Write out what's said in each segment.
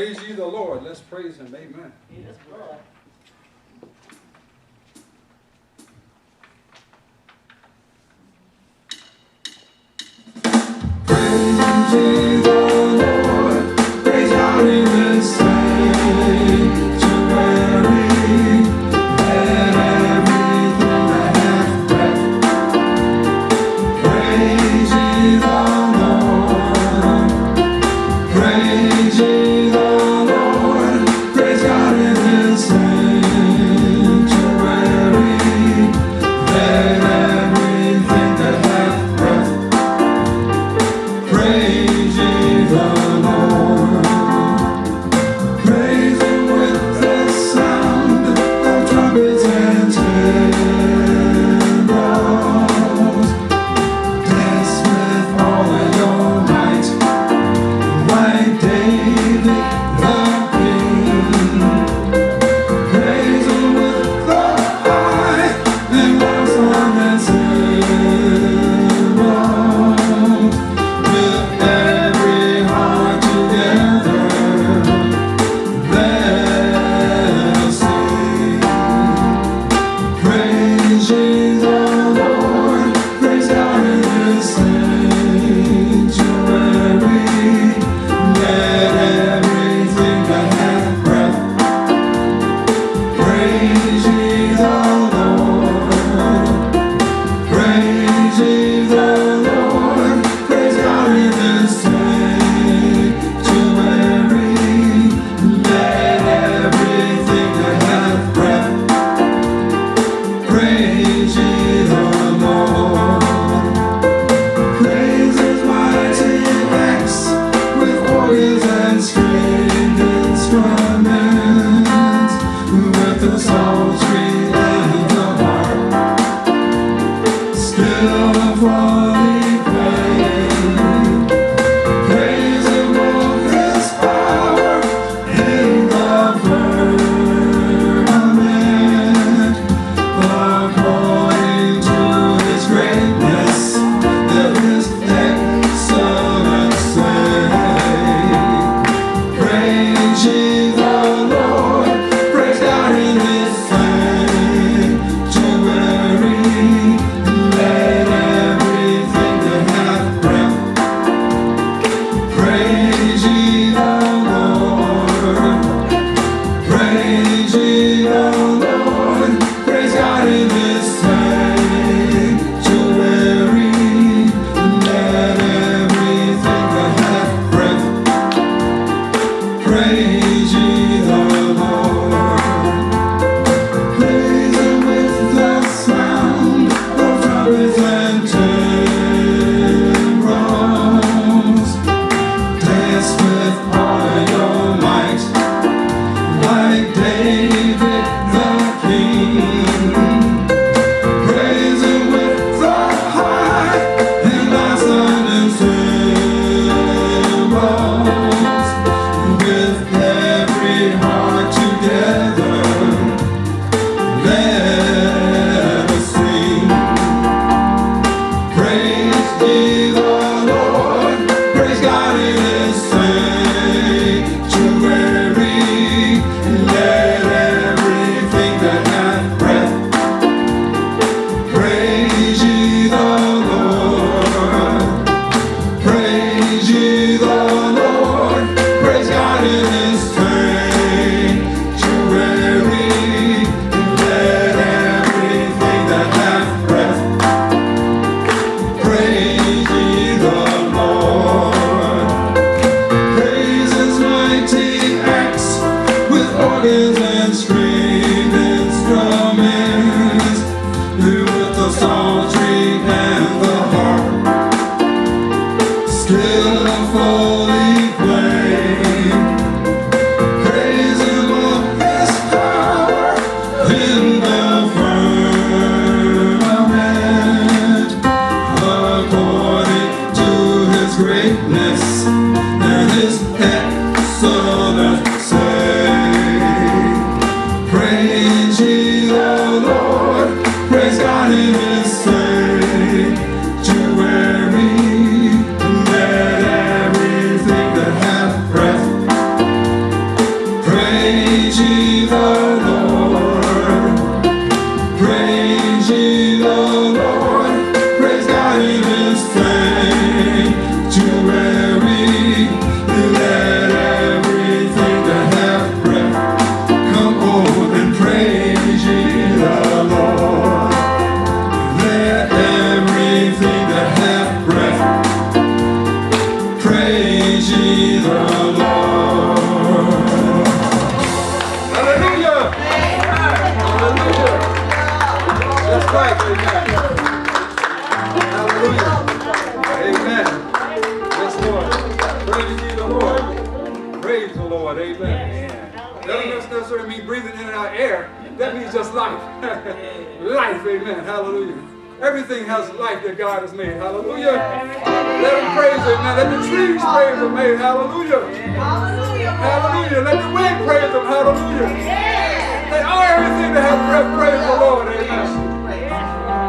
Praise ye the Lord. Let's praise him. Amen. Yes, Lord. Praise ye the Lord. Praise God in his sanctuary. Let everything that hath breath praise ye the Lord. Praise ye the Lord. Praise God in his sanctuary. Let everything that hath breath praise ye the Lord. Praise him with the sound of trumpets and timbrels. Dance with all of your might, like David the King. Praise him with the high and loud song and cymbals. With every heart together, let us sing. Praise ye the Lord. Praise God in his sanctuary. Let everything that hath breath praise ye the Lord. Praise ye the Lord. Praise God in his sanctuary. Let everything that hath breath praise ye the Lord. Praise his mighty acts with organs and stringed instruments, with the psaltery and the harp, still fully playing. Praise him for his power in the firmament. According to his greatness, there is excellency. Praise ye the Lord. Praise God in his sanctuary. Let everything that hath breath praise ye the Lord. Praise ye the Lord. Praise God in his sanctuary. Let everything that hath breath praise ye the Lord. Praise him with the sound of trumpets and timbrels. Dance with all your might, like David the King. Praise him with the high and loud sound and cymbals. With every ye the Lord. Praise ye the Lord. Praise God in His sanctuary. Let everything that hath breath come on and praise ye the Lord. Let everything that hath breath praise ye the Lord. Hallelujah. Hallelujah. That's right. Amen. Hallelujah. Amen. Yes, Lord. Praise ye the Lord. Praise the Lord. Amen. That doesn't necessarily mean breathing in and out air. That means just life. Life. Amen. Hallelujah. Everything has life that God has made. Hallelujah. Let Him praise Him. Amen. Let the trees praise Him. Amen. Hallelujah. Hallelujah. Let the wind praise Him. Hallelujah. Let all everything that has breath praise the Lord. Amen.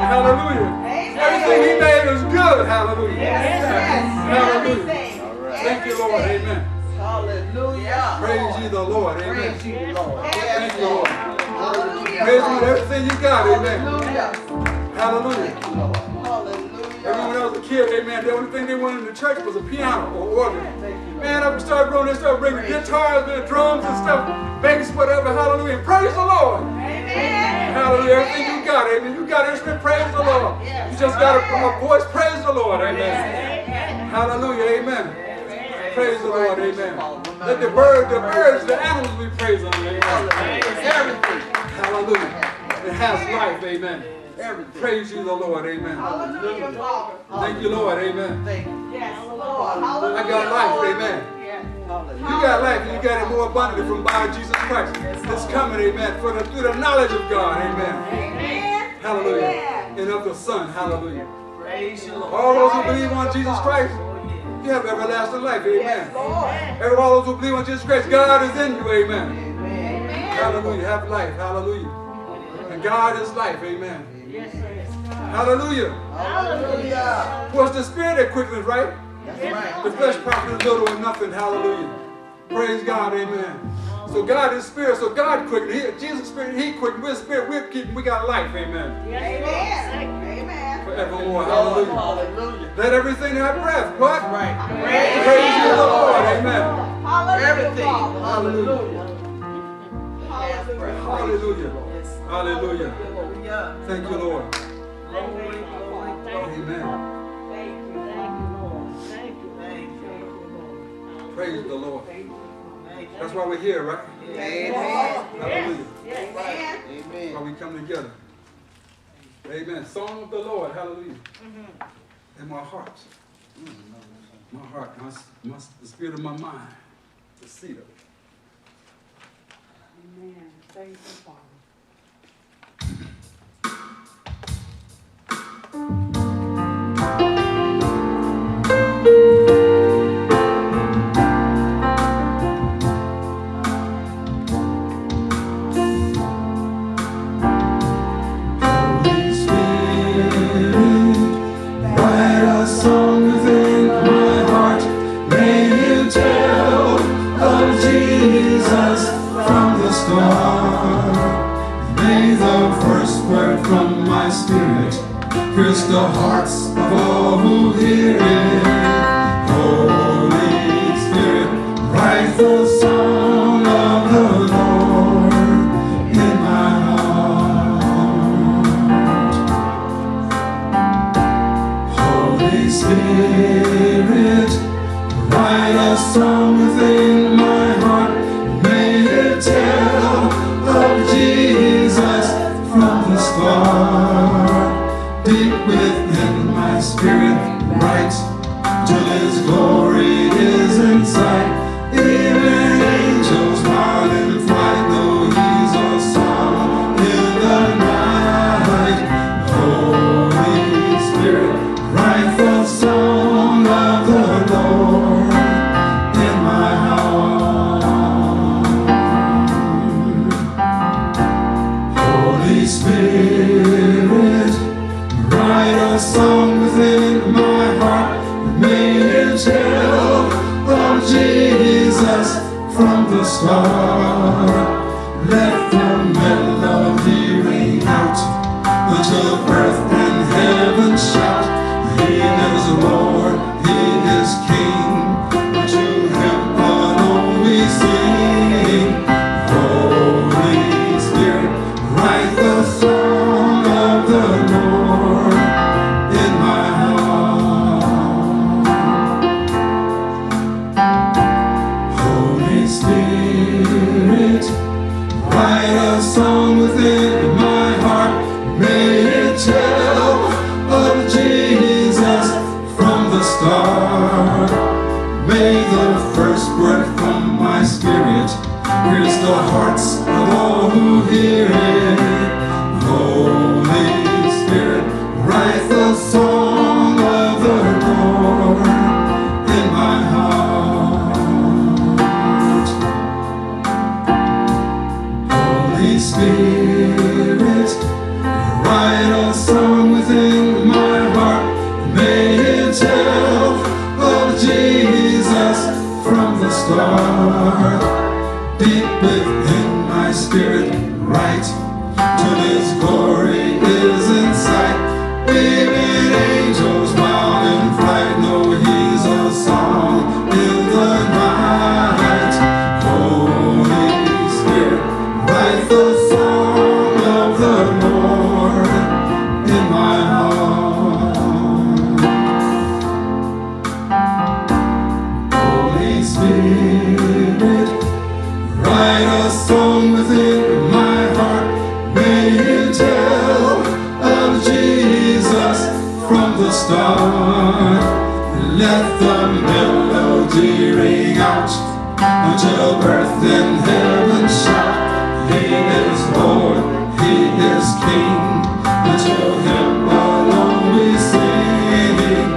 Hallelujah. Everything He made is good. Hallelujah. Hallelujah. Thank you, Lord. Amen. Hallelujah. Praise ye the Lord. Amen. Praise you, Lord. Thank you, Lord. Hallelujah. Praise Him with everything you got. Amen. Hallelujah. Hallelujah. Thank you, Lord. Hallelujah. Remember when I was a kid, amen, the only thing they wanted in the church was a piano or organ. Thank you, Lord. Man, I started growing, they started bringing guitars and drums and stuff, bass, whatever, hallelujah. Praise the Lord. Amen. Hallelujah. Everything you got, amen. You got instrument, praise the Lord. You just got a voice, praise the Lord, amen. Hallelujah, amen. Praise the Lord, amen. Let the birds, the animals be praising Him, amen. Everything. Hallelujah. It has life, amen. Everything. Praise you, the Lord, amen. Hallelujah, Father. Thank you, Lord, amen. Thank you. Yes, Lord. I got life, amen. Hallelujah. You got life, and you got it more abundantly from by Jesus Christ. It's coming, amen, through the knowledge of God, amen. Amen. Hallelujah. And of the Son, hallelujah. Praise you, Lord. All those who believe on Jesus Christ, you have everlasting life, amen. All those who believe on Jesus Christ, God is in you, amen. Amen. Hallelujah. Have life, hallelujah. And God is life, amen. Yes, sir. Hallelujah. Hallelujah. For it's the Spirit that quickens, right? That's right. The flesh profits little or nothing, hallelujah. Praise God, amen. So God is Spirit, so God quickened. Jesus' Spirit, He quickened. We're Spirit, we're keeping, we got life, amen. Amen. Forevermore, Lord, hallelujah. hallelujah. Let everything have breath. What? That's right. Praise you, the Lord, amen. Everything. Hallelujah. Hallelujah. Hallelujah. Hallelujah. Thank you, Lord. Glory, glory, glory. Amen. Thank you, Lord. Thank you. Thank you. Praise the Lord. Thank you. That's why we're here, right? Amen. Hallelujah. Yes. Amen. That's why we come together. Amen. Song of the Lord. Hallelujah. In my heart. My heart. The spirit of my mind. The seat of it. Amen. Thank you, Father. Holy Spirit, write a song within my heart. May you tell of Jesus from the start. May the first word from my spirit pierce the hearts of all who hear it. Holy Spirit, write the song of the Lord in my heart. Holy Spirit, write a song within my heart. May it tell of Jesus from the start. Deep within my spirit, write till His glory is in sight. Even angels while in flight, though He's a song in the night. Holy Spirit, write the song of the Lord in my heart. Holy Spirit, write a song within my heart. May it tell of Jesus from the start. Let the melody ring out until earth and heaven shout. He is Lord, He is King. To Him alone we sing. Holy Spirit, write the song of the Lord in my heart. Holy Spirit, write a song within my heart. May it tell of Jesus from the start. May the first word from my spirit pierce the hearts of all who hear it. Holy Spirit, write the song of the Lord in my heart. Holy Spirit, write a song within my heart. May it tell of Jesus from the start. Deep within my spirit, right, till His glory is in sight. Even angels bow in flight know He's a song in the night. Holy Spirit, write the song of the Lord in my heart. Holy Spirit, write a song within my heart. May it tell of Jesus from the start. Let the melody ring out until earth and heaven shout. He is Lord, He is King. Until Him alone we sing.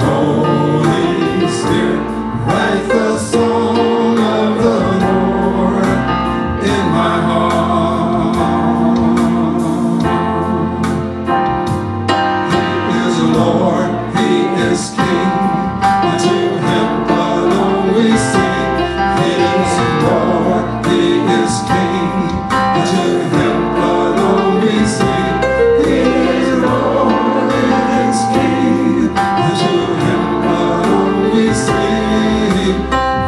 Holy Spirit, write the song of the Lord in my heart. He is Lord, He is King. Unto Him alone we sing. He is Lord, He is King. Unto Him alone we sing. He is Lord, He is King. Unto Him alone we sing.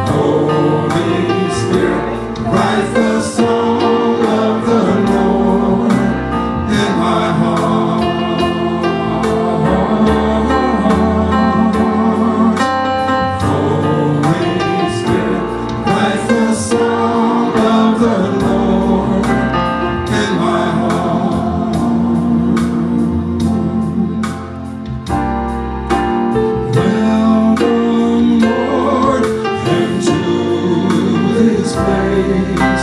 Holy Spirit, write the song of the Lord in my heart. Holy Spirit, write the song of the Lord in my heart. Welcome, Lord, into this place.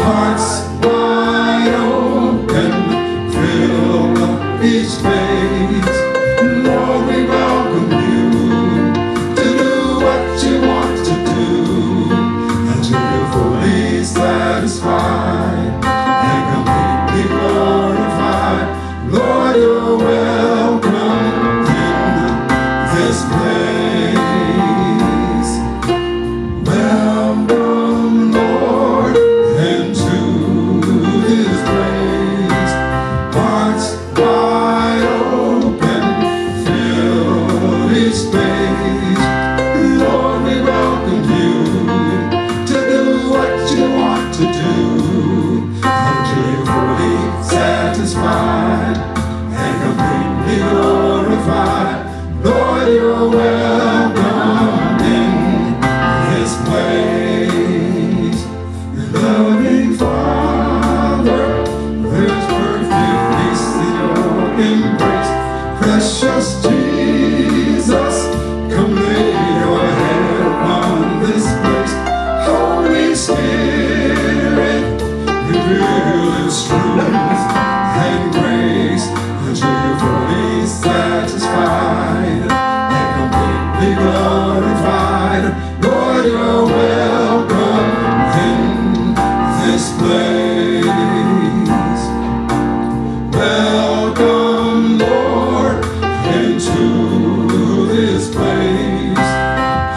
Hearts wide open, fill each space. Lord, we welcome you to do what you want to do, until you're fully satisfied and completely glorified. Lord, you're welcome in this place. Welcome, Lord, into this place. Hearts wide open, fill each space. Lord, we welcome you to do what you want to do, until you're fully satisfied and completely glorified. Lord, you're welcome in this place. Loving Father, there's perfect peace in your embrace. Precious Jesus, come lay your head upon this place. Holy Spirit, reveal His truth and grace, until you're fully satisfied and completely glorified. Lord, you're welcome in this place. Welcome, Lord, into this place.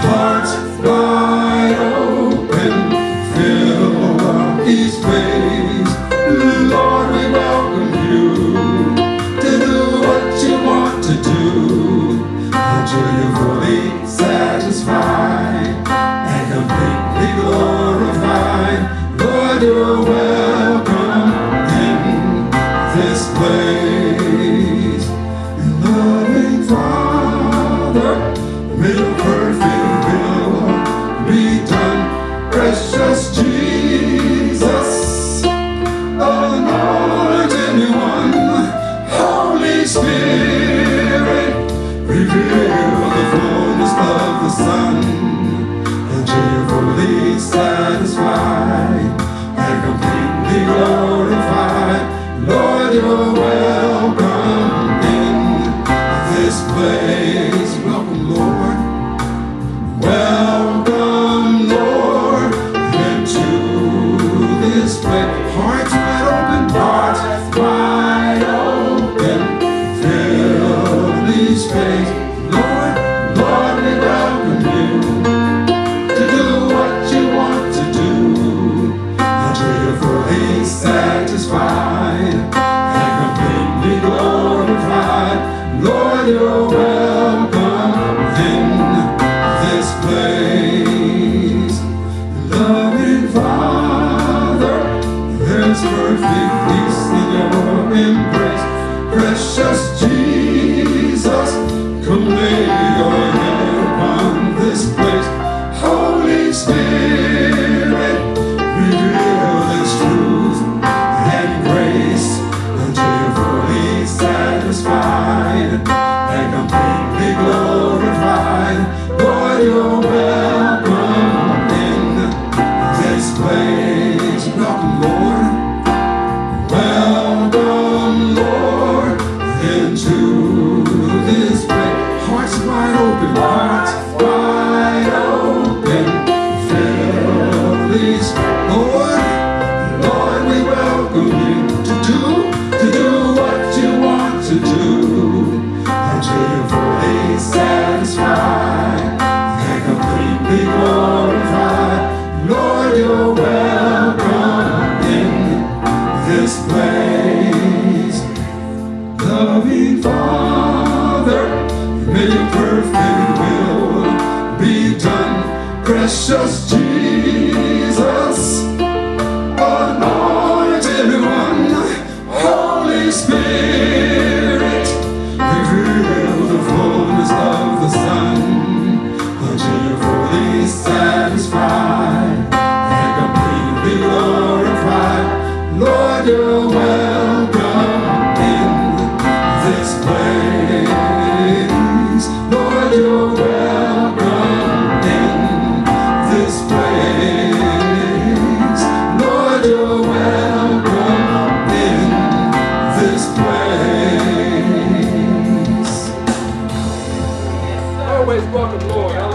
Hearts wide open, fill each space. Lord, you're welcome in this place. Loving Father, may your perfect will be done. Precious Jesus, anointed one, Holy Spirit, reveal the fullness of the Son, and cheerfully satisfied and completely glorified. Lord, you're welcome in this place. Welcome, Lord. Welcome, Lord, into this place. Hearts wide open, hearts wide open, fill this space. Lord, Lord, we welcome you to do what you want to do, and we're fully satisfied and completely glorified. Lord, you're welcome in this place. Loving Father, there's perfect peace in your embrace. Precious Jesus, come lay your head upon this place. Holy Spirit, reveal this truth and grace until you're fully satisfied and completely glorified. Lord, you're welcome in this place. Welcome, Lord. Welcome, Lord, into this place. Hearts wide open, hearts wide open, fill these. Lord, Lord, we welcome you to do what you want to do, until you're fully satisfied and completely glorified. Lord, you're welcome in this place. Loving Father, may your perfect will be done. Precious Jesus, anointed one, Holy Spirit, reveal the fullness of the Son, until you're fully satisfied and completely glorified. Lord, you're welcome in this place. Lord, you're welcome in this place. Lord, you're welcome in this place. Always welcome, Lord.